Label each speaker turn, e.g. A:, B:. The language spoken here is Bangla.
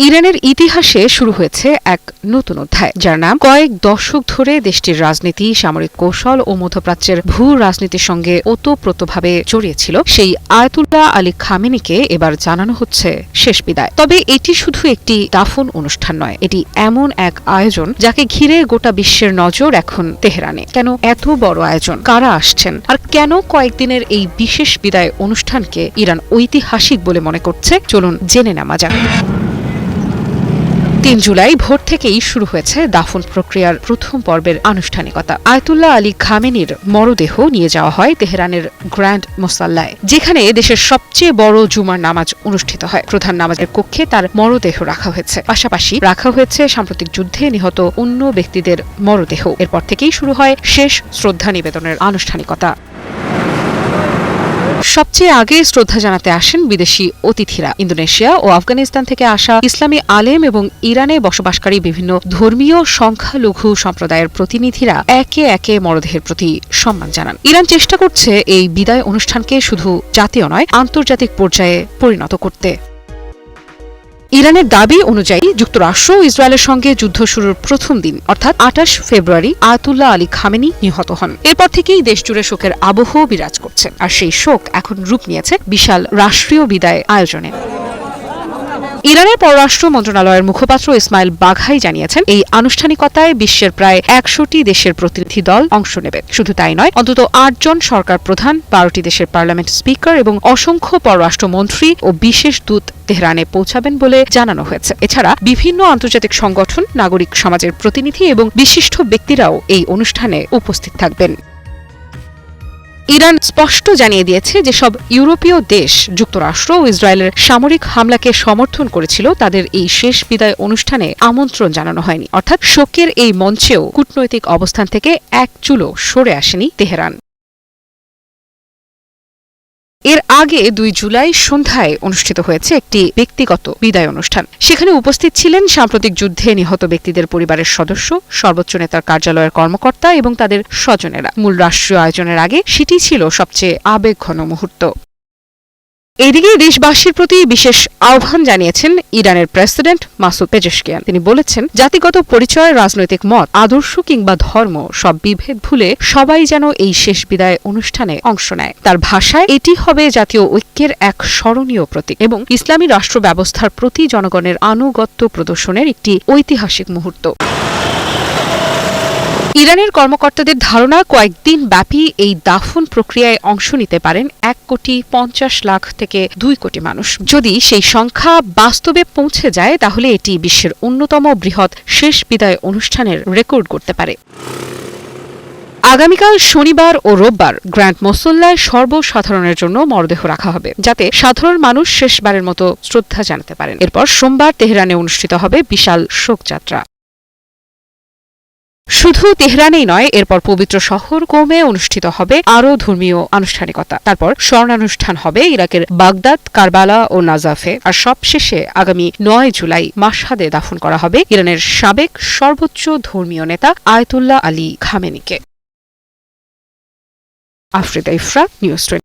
A: ইরানের ইতিহাসে শুরু হয়েছে এক নতুন অধ্যায়, যার নাম কয়েক দশক ধরে দেশটির রাজনীতি, সামরিক কৌশল ও মধ্যপ্রাচ্যের ভূ রাজনীতির সঙ্গে ওতপ্রোতভাবে জড়িয়েছিল সেই আয়াতুল্লাহ আলী খামেনিকে এবার জানানো হচ্ছে শেষ বিদায়। তবে এটি শুধু একটি দাফন অনুষ্ঠান নয়, এটি এমন এক আয়োজন যাকে ঘিরে গোটা বিশ্বের নজর এখন তেহরানে। কেন এত বড় আয়োজন, কারা আসছেন, আর কেন কয়েকদিনের এই বিশেষ বিদায় অনুষ্ঠানকে ইরান ঐতিহাসিক বলে মনে করছে, চলুন জেনে নেওয়া যাক। ৩ জুলাই ভোর থেকেই শুরু হয়েছে দাফন প্রক্রিয়ার প্রথম পর্বের আনুষ্ঠানিকতা। আয়াতুল্লাহ আলী খামেনির মরদেহ নিয়ে যাওয়া হয় তেহরানের গ্র্যান্ড মোসাল্লায়, যেখানে দেশের সবচেয়ে বড় জুমার নামাজ অনুষ্ঠিত হয়। প্রধান নামাজের কক্ষে তার মরদেহ রাখা হয়েছে, পাশাপাশি রাখা হয়েছে সাম্প্রতিক যুদ্ধে নিহত অন্য ব্যক্তিদের মরদেহ। এরপর থেকেই শুরু হয় শেষ শ্রদ্ধা নিবেদনের আনুষ্ঠানিকতা। সবচেয়ে আগে শ্রদ্ধা জানাতে আসেন বিদেশি অতিথিরা। ইন্দোনেশিয়া ও আফগানিস্তান থেকে আসা ইসলামী আলেম এবং ইরানে বসবাসকারী বিভিন্ন ধর্মীয় সংখ্যালঘু সম্প্রদায়ের প্রতিনিধিরা একে একে মরদেহের প্রতি সম্মান জানান। ইরান চেষ্টা করছে এই বিদায় অনুষ্ঠানকে শুধু জাতীয় নয়, আন্তর্জাতিক পর্যায়ে পরিণত করতে। ইরানের দাবি অনুযায়ী যুক্তরাষ্ট্র ও ইসরায়েলের সঙ্গে যুদ্ধ শুরুর প্রথম দিন অর্থাৎ ২৮ ফেব্রুয়ারি আয়াতুল্লাহ আলী খামেনি নিহত হন। এরপর থেকেই দেশজুড়ে শোকের আবহ বিরাজ করছে, আর সেই শোক এখন রূপ নিয়েছে বিশাল রাষ্ট্রীয় বিদায় আয়োজনে। ইরানের পররাষ্ট্র মন্ত্রণালয়ের মুখপাত্র ইসমাইল বাঘাই জানিয়েছেন, এই আনুষ্ঠানিকতায় বিশ্বের প্রায় ১০০টি দেশের প্রতিনিধি দল অংশ নেবে। শুধু তাই নয়, অন্তত ৮ জন সরকার প্রধান, ১২টি দেশের পার্লামেন্ট স্পিকার এবং অসংখ্য পররাষ্ট্রমন্ত্রী ও বিশেষ দূত তেহরানে পৌঁছাবেন বলে জানানো হয়েছে। এছাড়া বিভিন্ন আন্তর্জাতিক সংগঠন, নাগরিক সমাজের প্রতিনিধি এবং বিশিষ্ট ব্যক্তিরাও এই অনুষ্ঠানে উপস্থিত থাকবেন। ইরান স্পষ্ট জানিয়ে দিয়েছে, যেসব ইউরোপীয় দেশ যুক্তরাষ্ট্র ও ইসরায়েলের সামরিক হামলাকে সমর্থন করেছিল তাদের এই শেষ বিদায় অনুষ্ঠানে আমন্ত্রণ জানানো হয়নি। অর্থাৎ শোকের এই মঞ্চেও কূটনৈতিক অবস্থান থেকে এক চুলও সরে আসেনি তেহরান। এর আগে ২ জুলাই সন্ধ্যায় অনুষ্ঠিত হয়েছে একটি ব্যক্তিগত বিদায় অনুষ্ঠান। সেখানে উপস্থিত ছিলেন সাম্প্রতিক যুদ্ধে নিহত ব্যক্তিদের পরিবারের সদস্য, সর্বোচ্চ নেতার কার্যালয়ের কর্মকর্তা এবং তাদের স্বজনেরা। মূল রাষ্ট্রীয় আয়োজনের আগে সেটি ছিল সবচেয়ে আবেগঘন মুহূর্ত। এদিকে দেশবাসীর প্রতি বিশেষ আহ্বান জানিয়েছেন ইরানের প্রেসিডেন্ট মাসুদ পেজেশকিয়ান। তিনি বলেছেন, জাতিগত পরিচয়, রাজনৈতিক মত, আদর্শ কিংবা ধর্ম সব বিভেদ ভুলে সবাই যেন এই শেষ বিদায় অনুষ্ঠানে অংশ নেয়। তার ভাষায়, এটি হবে জাতীয় ঐক্যের এক স্মরণীয় প্রতীক এবং ইসলামী রাষ্ট্র ব্যবস্থার প্রতি জনগণের আনুগত্য প্রদর্শনের একটি ঐতিহাসিক মুহূর্ত। ইরানের কর্মকর্তাদের ধারণা, কয়েকদিন ব্যাপী এই দাফন প্রক্রিয়ায় অংশ নিতে পারেন ১,৫০,০০,০০০ থেকে ২ কোটি মানুষ। যদি সেই সংখ্যা বাস্তবে পৌঁছে যায়, তাহলে এটি বিশ্বের অন্যতম বৃহৎ শেষ বিদায় অনুষ্ঠানের রেকর্ড করতে পারে। আগামীকাল শনিবার ও রোববার গ্র্যান্ড মোসল্লায় সর্বসাধারণের জন্য মরদেহ রাখা হবে, যাতে সাধারণ মানুষ শেষবারের মতো শ্রদ্ধা জানাতে পারেন। এরপর সোমবার তেহরানে অনুষ্ঠিত হবে বিশাল শোকযাত্রা। শুধু তেহরানেই নয়, এরপর পবিত্র শহর কোমে অনুষ্ঠিত হবে আরও ধর্মীয় আনুষ্ঠানিকতা। তারপর স্মরণানুষ্ঠান হবে ইরাকের বাগদাদ, কারবালা ও নাজাফে। আর সবশেষে আগামী ৯ জুলাই মাশহাদে দাফন করা হবে ইরানের সাবেক সর্বোচ্চ ধর্মীয় নেতা আয়াতুল্লাহ আলী খামেনিকে। আফরিদা ইফরা, নিউজ 20।